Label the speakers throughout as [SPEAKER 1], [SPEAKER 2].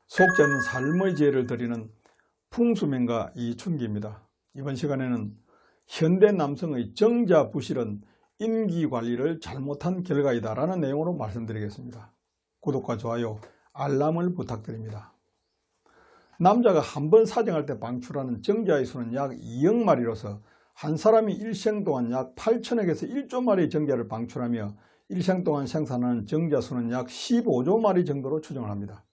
[SPEAKER 1] 속죄는 삶의 지혜를 드리는 풍수명가 이춘기입니다. 이번 시간에는 현대 남성의 정자 부실은 임기 관리를 잘못한 결과이다 라는 내용으로 말씀드리겠습니다. 구독과 좋아요, 알람을 부탁드립니다. 남자가 한 번 사정할 때 방출하는 정자의 수는 약 2억 마리로서 한 사람이 일생 동안 약 8천억에서 1조 마리의 정자를 방출하며 일생 동안 생산하는 정자 수는 약 15조 마리 정도로 추정을 합니다.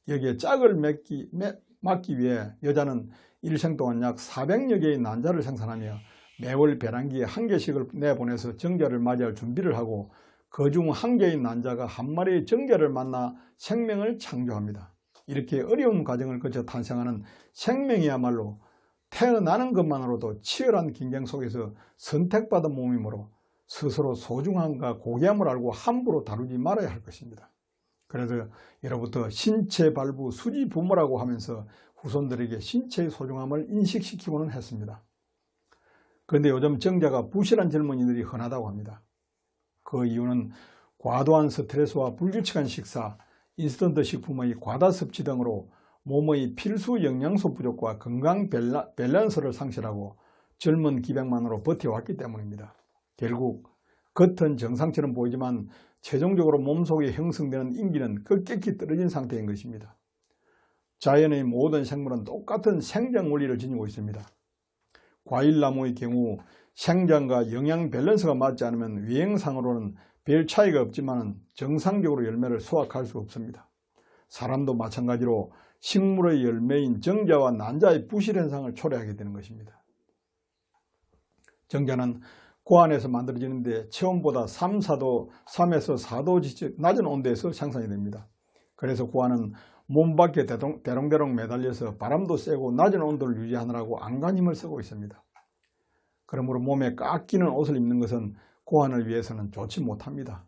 [SPEAKER 1] 여기에 짝을 맞기 위해 여자는 일생 동안 약 400여 개의 난자를 생산하며 매월 배란기에 한 개씩을 내보내서 정자를 맞이할 준비를 하고 그중 한 개의 난자가 한 마리의 정자를 만나 생명을 창조합니다. 이렇게 어려운 과정을 거쳐 탄생하는 생명이야말로 태어나는 것만으로도 치열한 경쟁 속에서 선택받은 몸이므로 스스로 소중함과 고귀함을 알고 함부로 다루지 말아야 할 것입니다. 그래서 예로부터 신체 발부 수지 부모라고 하면서 후손들에게 신체의 소중함을 인식시키고는 했습니다. 그런데 요즘 정자가 부실한 젊은이들이 흔하다고 합니다. 그 이유는 과도한 스트레스와 불규칙한 식사, 인스턴트 식품의 과다 섭취 등으로 몸의 필수 영양소 부족과 건강 밸런스를 상실하고 젊은 기백만으로 버텨왔기 때문입니다. 결국 겉은 정상처럼 보이지만 최종적으로 몸속에 형성되는 인기는 급격히 떨어진 상태인 것입니다. 자연의 모든 생물은 똑같은 생장 원리를 지니고 있습니다. 과일나무의 경우 생장과 영양 밸런스가 맞지 않으면 외형상으로는 별 차이가 없지만 정상적으로 열매를 수확할 수 없습니다. 사람도 마찬가지로 식물의 열매인 정자와 난자의 부실 현상을 초래하게 되는 것입니다. 정자는 고안에서 만들어지는데 체온보다 3에서 4도 지점 낮은 온도에서 생산이 됩니다. 그래서 고안은 몸 밖에 대롱대롱 매달려서 바람도 쐬고 낮은 온도를 유지하느라고 안간 힘을 쓰고 있습니다. 그러므로 몸에 꽉 끼는 옷을 입는 것은 고안을 위해서는 좋지 못합니다.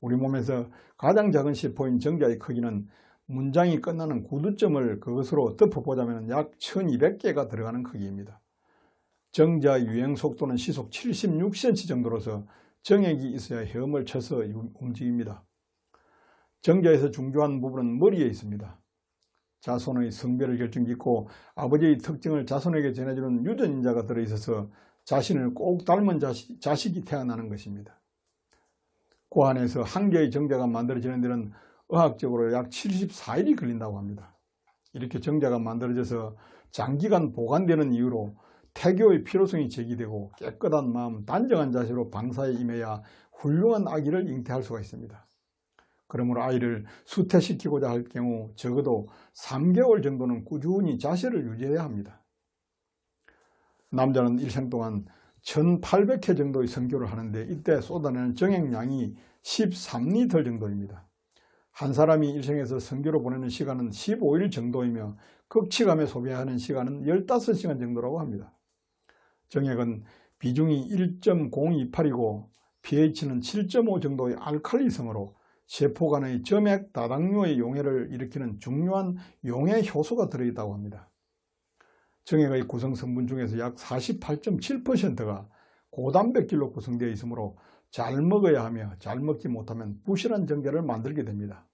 [SPEAKER 1] 우리 몸에서 가장 작은 세포인 정자의 크기는 문장이 끝나는 구두점을 그것으로 덮어보자면 약 1200개가 들어가는 크기입니다. 정자 유행 속도는 시속 76cm 정도로서 정액이 있어야 헤엄을 쳐서 움직입니다. 정자에서 중요한 부분은 머리에 있습니다. 자손의 성별을 결정짓고 아버지의 특징을 자손에게 전해주는 유전인자가 들어있어서 자신을 꼭 닮은 자식이 태어나는 것입니다. 고안에서 한 개의 정자가 만들어지는 데는 의학적으로 약 74일이 걸린다고 합니다. 이렇게 정자가 만들어져서 장기간 보관되는 이유로 태교의 필요성이 제기되고 깨끗한 마음, 단정한 자세로 방사에 임해야 훌륭한 아기를 잉태할 수가 있습니다. 그러므로 아이를 수태시키고자 할 경우 적어도 3개월 정도는 꾸준히 자세를 유지해야 합니다. 남자는 일생 동안 1800회 정도의 성교를 하는데 이때 쏟아내는 정액량이 13리터 정도입니다. 한 사람이 일생에서 성교로 보내는 시간은 15일 정도이며 극치감에 소비하는 시간은 15시간 정도라고 합니다. 정액은 비중이 1.028이고 pH는 7.5 정도의 알칼리성으로 세포 간의 점액 다당류의 용해를 일으키는 중요한 용해 효소가 들어있다고 합니다. 정액의 구성 성분 중에서 약 48.7%가 고단백질로 구성되어 있으므로 잘 먹어야 하며 잘 먹지 못하면 부실한 정자를 만들게 됩니다.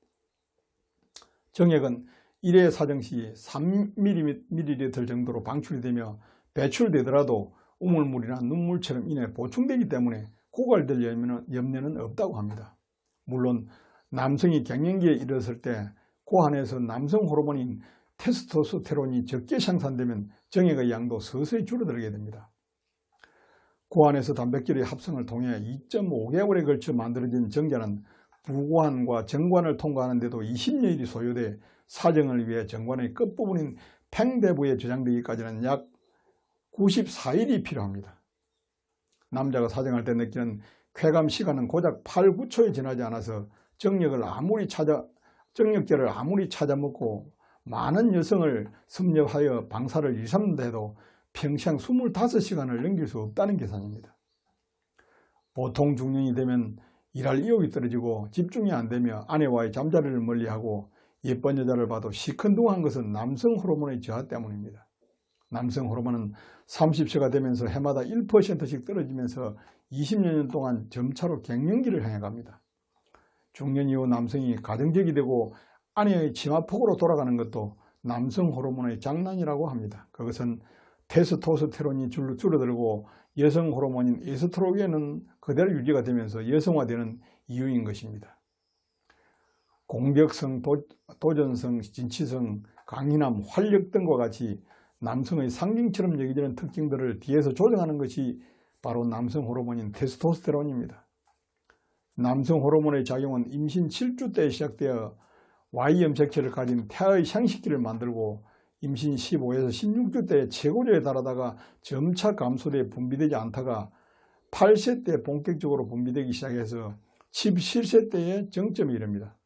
[SPEAKER 1] 정액은 1회 사정 시 3ml 정도로 방출이 되며 배출되더라도 우물물이나 눈물처럼 인해 보충되기 때문에 고갈될 염려는 없다고 합니다. 물론 남성이 갱년기에 이르렀을 때 고안에서 남성 호르몬인 테스토스테론이 적게 생산되면 정액의 양도 서서히 줄어들게 됩니다. 고안에서 단백질의 합성을 통해 2.5개월에 걸쳐 만들어진 정자는 부고안과 정관을 통과하는 데도 20여일이 소요돼 사정을 위해 정관의 끝부분인 팽대부에 저장되기까지는 약 94일이 필요합니다. 남자가 사정할 때 느끼는 쾌감 시간은 고작 8, 9초에 지나지 않아서 정력제를 아무리 찾아 먹고 많은 여성을 섭렵하여 방사를 일삼는다 해도 평생 25시간을 넘길 수 없다는 계산입니다. 보통 중년이 되면 일할 의욕이 떨어지고 집중이 안 되며 아내와의 잠자리를 멀리하고 예쁜 여자를 봐도 시큰둥한 것은 남성 호르몬의 저하 때문입니다. 남성 호르몬은 30세가 되면서 해마다 1%씩 떨어지면서 20년 동안 점차로 갱년기를 향해 갑니다. 중년 이후 남성이 가정적이 되고 아내의 치마폭으로 돌아가는 것도 남성 호르몬의 장난이라고 합니다. 그것은 테스토스테론이 줄어들고 여성 호르몬인 에스트로겐은 그대로 유지가 되면서 여성화되는 이유인 것입니다. 공격성, 도전성, 진취성, 강인함, 활력 등과 같이 남성의 상징처럼 여겨지는 특징들을 뒤에서 조정하는 것이 바로 남성 호르몬인 테스토스테론입니다. 남성 호르몬의 작용은 임신 7주 때 시작되어 Y염색체를 가진 태아의 향식기를 만들고 임신 15에서 16주 때 최고조에 달하다가 점차 감소돼 분비되지 않다가 8세 때 본격적으로 분비되기 시작해서 17세 때의 정점에 이릅니다.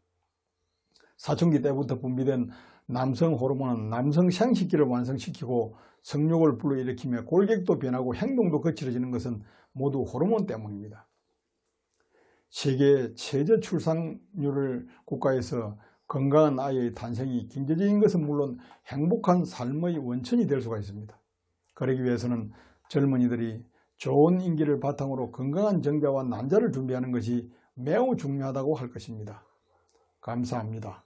[SPEAKER 1] 사춘기 때부터 분비된 남성 호르몬은 남성 향식기를 완성시키고 성욕을 불러일으키며 골격도 변하고 행동도 거칠어지는 것은 모두 호르몬 때문입니다. 세계 최저 출산율 국가에서 건강한 아이의 탄생이 경제적인 것은 물론 행복한 삶의 원천이 될 수가 있습니다. 그러기 위해서는 젊은이들이 좋은 인기를 바탕으로 건강한 정자와 난자를 준비하는 것이 매우 중요하다고 할 것입니다. 감사합니다.